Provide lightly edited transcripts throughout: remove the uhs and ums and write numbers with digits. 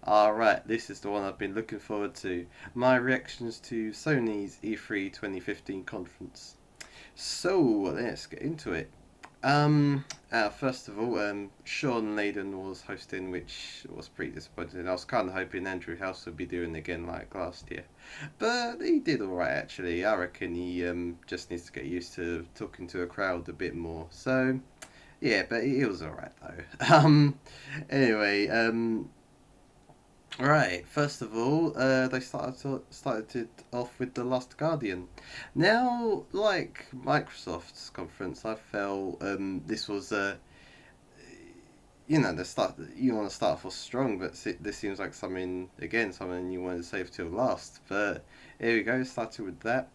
Alright, this is the one I've been looking forward to. My reactions to Sony's E3 2015 conference. So, let's get into it. First of all, Sean Layden was hosting, which was pretty disappointing. I was kind of hoping Andrew House would be doing again like last year. But he did alright actually. I reckon he just needs to get used to talking to a crowd a bit more. So, yeah, but he was alright though. Anyway, Right, first of all, they started it off with The Last Guardian. Now, like Microsoft's conference, I felt this was the start. You want to start off strong, but this seems like something you want to save till last. But here we go, started with that.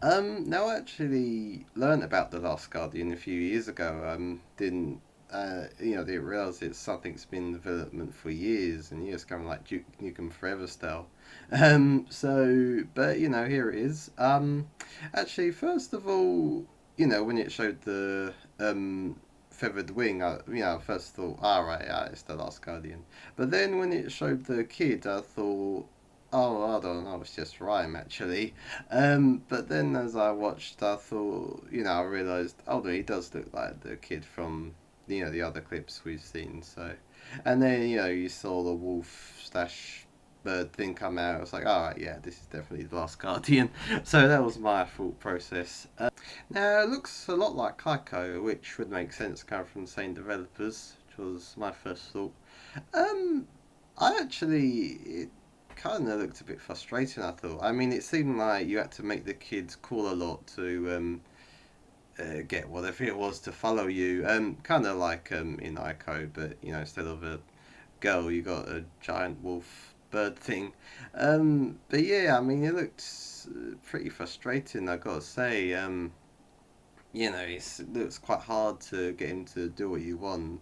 Now I actually learned about The Last Guardian a few years ago. Didn't realize it's something's been in development for years and years, kind of like Duke Nukem Forever style. But here it is. Actually, first of all, when it showed the feathered wing, first thought, right, it's the Last Guardian. But then when it showed the kid, I thought, oh, I don't know, it's just rhyme actually. But then as I watched, I thought, I realised, oh, no, he does look like the kid from the other clips we've seen. So, and then you saw the wolf slash bird thing come out. I was like, all right, yeah, this is definitely the Last Guardian. So that was my thought process. Now it looks a lot like Kaiko, which would make sense coming from the same developers, which was my first thought. Um, I actually it kind of looked a bit frustrating. I thought. I mean, it seemed like you had to make the kids call a lot to get whatever it was to follow you. Kind of like in Ico, but instead of a girl, you got a giant wolf bird thing. But yeah, I mean, it looked pretty frustrating. I gotta say. It looks quite hard to get him to do what you want.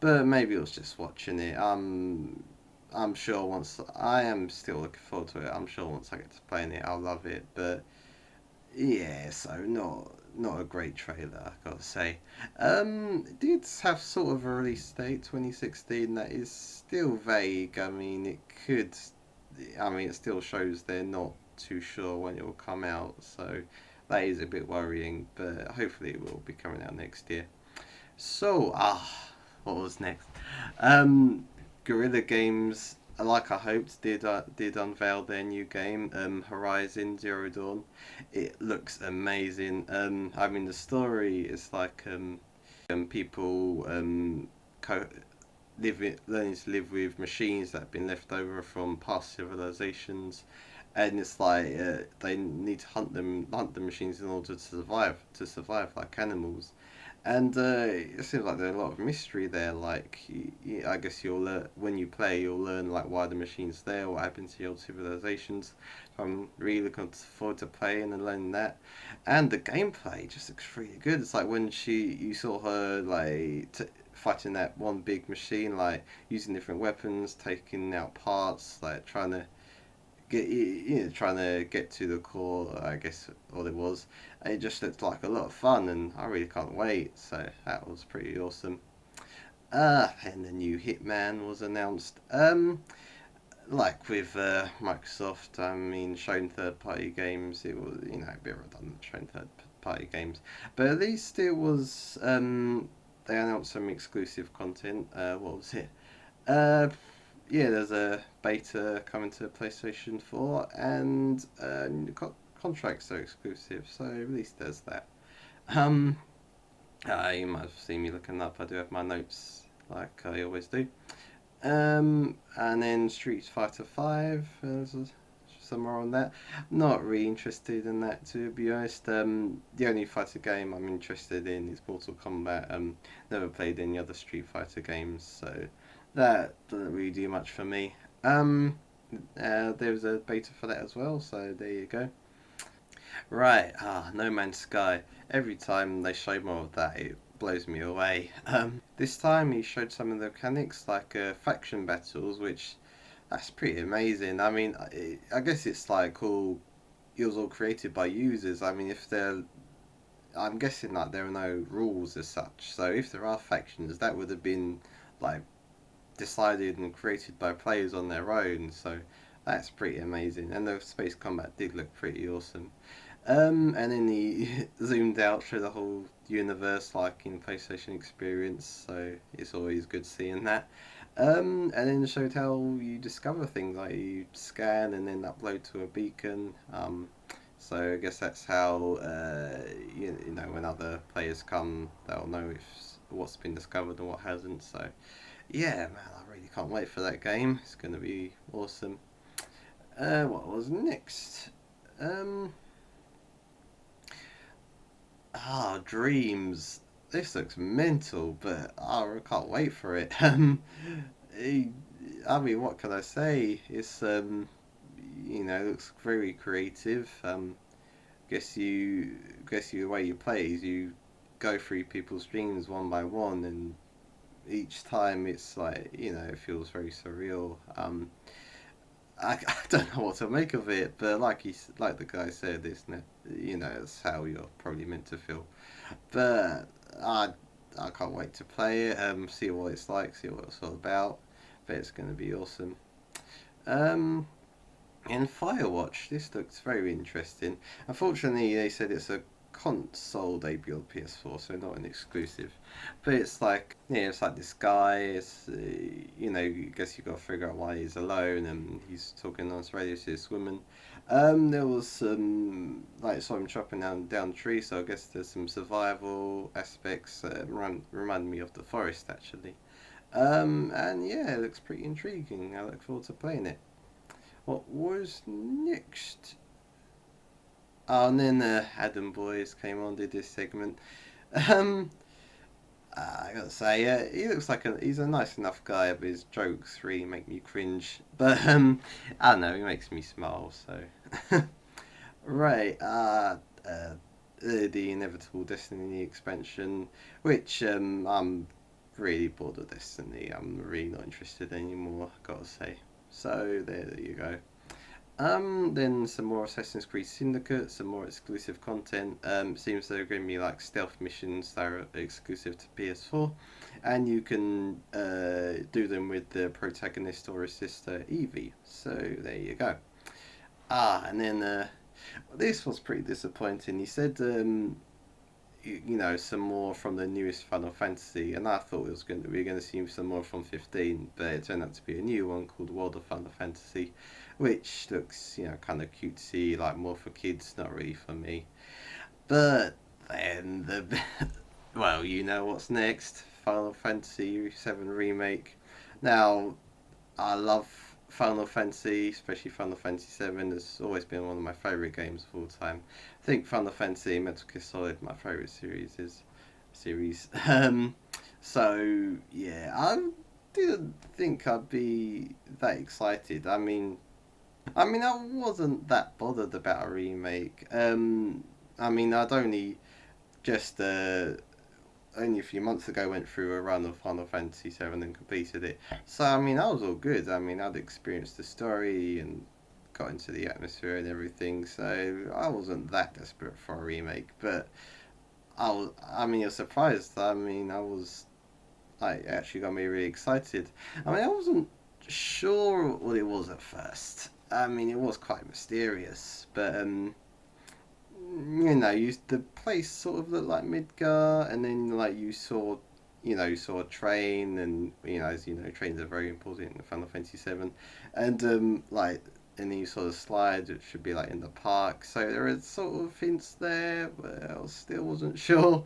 But maybe it was just watching it. I'm sure once I am still looking forward to it. I'm sure once I get to playing it, I'll love it. But yeah, so not a great trailer, I gotta say. It did have sort of a release date, 2016, that is still vague. I mean, it still shows they're not too sure when it will come out, so that is a bit worrying, but hopefully it will be coming out next year. So, what was next? Um, Guerrilla Games, like I hoped, did unveil their new game, Horizon Zero Dawn. It looks amazing. I mean, the story is like people co- learning to live with machines that have been left over from past civilizations, and it's like they need to hunt the machines in order to survive like animals. And it seems like there's a lot of mystery there. Like, I guess you'll learn when you play, you'll learn like why the machine's there, what happened to your civilizations. So I'm really looking forward to playing and learning that. And the gameplay just looks really good. It's like when you saw her like fighting that one big machine, like using different weapons, taking out parts, like trying to get to the core, I guess, all it was. It just looked like a lot of fun, and I really can't wait. So that was pretty awesome. And the new Hitman was announced. Like with Microsoft, I mean, showing third-party games, it was a bit redundant showing third-party games, but at least it was. They announced some exclusive content. What was it? Uh, yeah, there's a beta coming to PlayStation 4, and contracts are exclusive, so at least there's that. Um, you might have seen me looking up. I do have my notes, like I always do. And then Street Fighter 5, somewhere on that. Not really interested in that, to be honest. The only fighter game I'm interested in is Mortal Kombat. Never played any other Street Fighter games, so that doesn't really do much for me. There was a beta for that as well, so there you go. Right, No Man's Sky. Every time they show more of that, it blows me away. This time he showed some of the mechanics, like faction battles, which that's pretty amazing. I mean, I guess it's like it was all created by users. I mean, I'm guessing like there are no rules as such. So if there are factions, that would have been like decided and created by players on their own. So that's pretty amazing. And the space combat did look pretty awesome. And then he zoomed out through the whole universe, like in PlayStation Experience. So it's always good seeing that. And then showed how you discover things, like you scan and then upload to a beacon. So I guess that's how you know, when other players come, they'll know if what's been discovered and what hasn't. So yeah, man, I really can't wait for that game. It's going to be awesome. What was next? Um, Dreams. This looks mental, but I can't wait for it. Eh, I mean, what can I say? It's you know, looks very creative. Guess you the way you play is you go through people's dreams one by one, and each time it's like, you know, it feels very surreal. I don't know what to make of it, but like the guy said, isn't it? You know, it's how you're probably meant to feel. But I I can't wait to play it. See what it's like, see what it's all about. But it's going to be awesome. Um, in Firewatch, this looks very interesting. Unfortunately, they said it's a console debut on PS4, so not an exclusive. But it's like, yeah, it's like this guy. It's you know, I guess you got to figure out why he's alone, and he's talking on his radio to this woman. There was some like saw him chopping down a tree, so I guess there's some survival aspects. Remind me of The Forest actually. And yeah, it looks pretty intriguing. I look forward to playing it. What was next? Oh, and then Adam Boys came on, did this segment. Um, I gotta say, he looks like he's a nice enough guy, but his jokes really make me cringe. But I don't know, he makes me smile. So right, the inevitable Destiny expansion, which I'm really bored of Destiny. I'm really not interested anymore. I gotta say. So there you go. Then some more Assassin's Creed Syndicate, some more exclusive content. Seems they're going to be like stealth missions that are exclusive to PS4, and you can do them with the protagonist or his sister Evie. So there you go. And then this was pretty disappointing. He said, you know, some more from the newest Final Fantasy, and I thought it was going to we are going to see some more from 15, but it turned out to be a new one called World of Final Fantasy, which looks, you know, kind of cutesy, like more for kids, not really for me. But then well, you know what's next? Final Fantasy 7 remake. Now, I love Final Fantasy, especially Final Fantasy 7. It's always been one of my favourite games of all time. I think Final Fantasy Metal Gear Solid, my favourite series. So yeah, I didn't think I'd be that excited. I mean, I wasn't that bothered about a remake. I mean, I'd just only a few months ago went through a run of Final Fantasy 7 and completed it. So I mean, I was all good. I mean, I'd experienced the story and got into the atmosphere and everything. So I wasn't that desperate for a remake. But I mean, you're surprised. I mean, it actually got me really excited. I mean, I wasn't sure what it was at first. I mean, it was quite mysterious, but you know, the place sort of looked like Midgar, and then like you saw a train, and you know, as you know, trains are very important in Final Fantasy 7, and and then you saw the slide, which should be like in the park. So there were sort of hints there, but I still wasn't sure.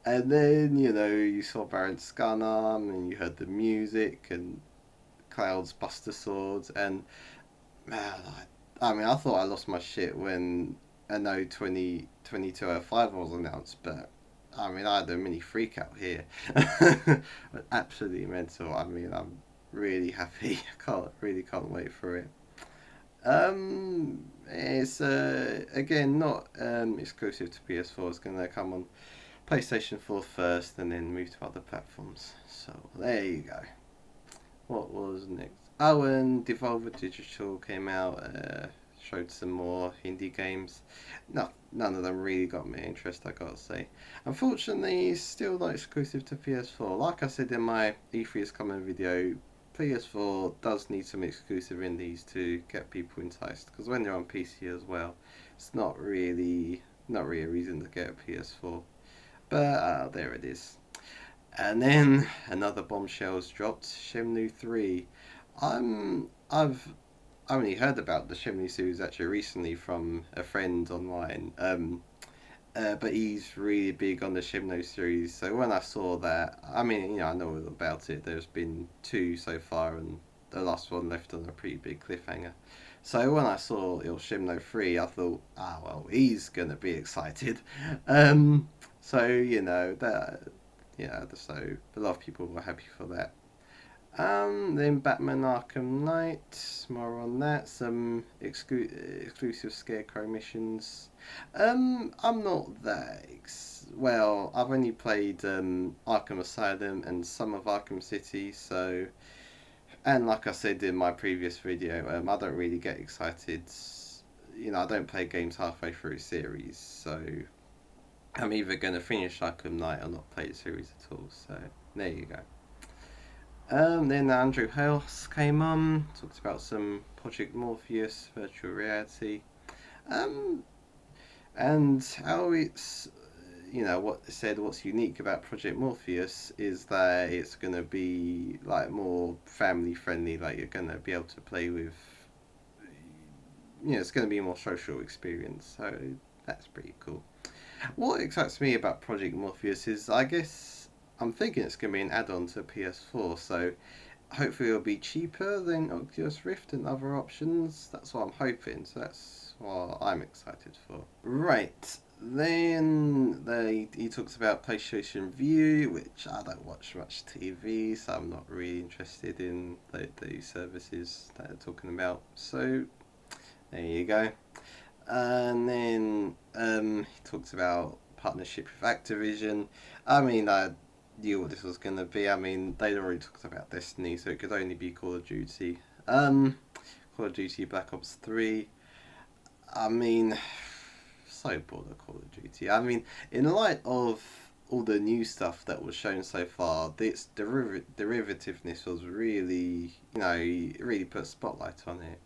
And then you know, you saw Baron Scarnarm, and you heard the music and Cloud's Buster Swords, and man, I mean, I thought I lost my shit when I know 2022 05 was announced, but I mean, I had a mini freak out here. Absolutely mental. I mean, I'm really happy. I can't wait for it. It's again not exclusive to PS4. It's gonna come on PlayStation 4 first, and then move to other platforms. So there you go. What was next? Oh, and Devolver Digital came out, showed some more indie games. No, none of them really got me interest, I gotta say. Unfortunately, it's still not exclusive to PS4. Like I said in my E3 is coming video, PS4 does need some exclusive indies to get people enticed, because when they're on PC as well, it's not really a reason to get a PS4. But there it is. And then another bombshell's dropped. Shenmue 3. I've only heard about the Shenmue series actually recently from a friend online. But he's really big on the Shimno series. So when I saw that, I mean, I know all about it. There's been two so far, and the last one left on a pretty big cliffhanger. So when I saw it was Shimno 3, I thought, well, he's gonna be excited. Um, so that, so a lot of people were happy for that. Then Batman Arkham Knight, more on that. Some exclusive Scarecrow missions. I'm not that. Well, I've only played Arkham Asylum and some of Arkham City, so. And like I said in my previous video, I don't really get excited. I don't play games halfway through a series, so I'm either going to finish Arkham Knight or not play the series at all. So there you go. Then Andrew House came on, talked about some Project Morpheus virtual reality, um, and how it's, what's unique about Project Morpheus is that it's going to be like more family friendly, like you're going to be able to play with, it's going to be a more social experience, so that's pretty cool. What excites me about Project Morpheus is, I guess, I'm thinking it's going to be an add-on to PS4, so hopefully it'll be cheaper than Oculus Rift and other options. That's what I'm hoping, so that's what I'm excited for. Right, then he talks about PlayStation View, which I don't watch much TV, so I'm not really interested in the services that they're talking about. So there you go. And then he talks about partnership with Activision. I mean, I knew what this was going to be. I mean, they'd already talked about Destiny, so it could only be Call of Duty. Call of Duty Black Ops 3. I mean, so bored of Call of Duty. I mean, in light of all the new stuff that was shown so far, this derivativeness was really, it really put a spotlight on it.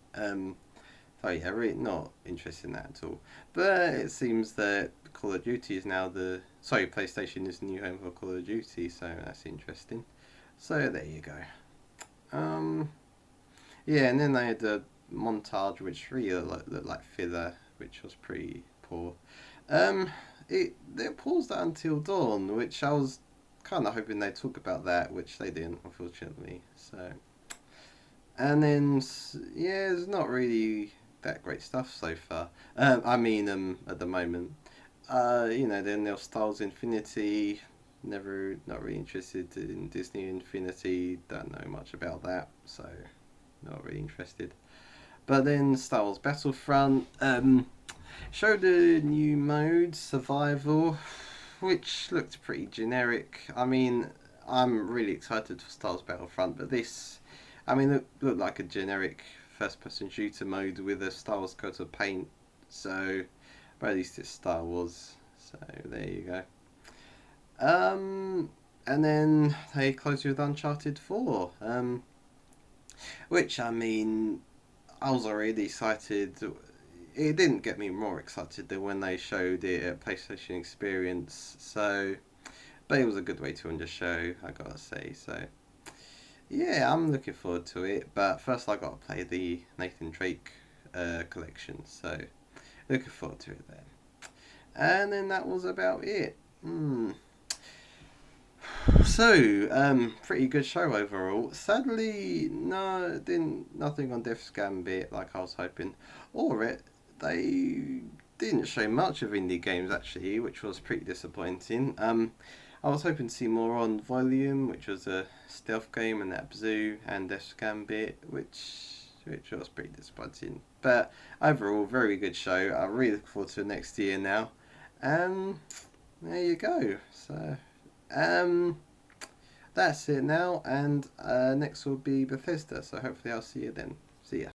So yeah, really not interested in that at all. But it seems that Call of Duty is now PlayStation is the new home for Call of Duty, so that's interesting. So there you go. Yeah, and then they had a montage which really looked like filler, which was pretty poor. Um, they paused that until dawn, which I was kind of hoping they'd talk about that, which they didn't, unfortunately. So, and then yeah, there's not really that great stuff so far. At the moment. Then there's Styles Infinity. Not really interested in Disney Infinity. Don't know much about that, so not really interested. But then Star Wars Battlefront showed a new mode, Survival, which looked pretty generic. I mean, I'm really excited for Star Wars Battlefront, but this, it looked like a generic first-person shooter mode with a Star Wars coat of paint. So, but at least it's Star Wars. So there you go. And then they closed with Uncharted 4. Which I was already excited. It didn't get me more excited than when they showed it at PlayStation Experience. So, but it was a good way to end the show, I gotta say. So, yeah, I'm looking forward to it. But first, I gotta play the Nathan Drake collection. So, looking forward to it then. And then that was about it. So, pretty good show overall. Sadly, no, didn't nothing on Death's Gambit like I was hoping, or they didn't show much of indie games actually, which was pretty disappointing. I was hoping to see more on Volume, which was a stealth game, and Abzu and Death's Gambit, which was pretty disappointing. But overall, very good show. I really look forward to next year now. There you go. So, that's it now, and next will be Bethesda. So hopefully I'll see you then. See ya.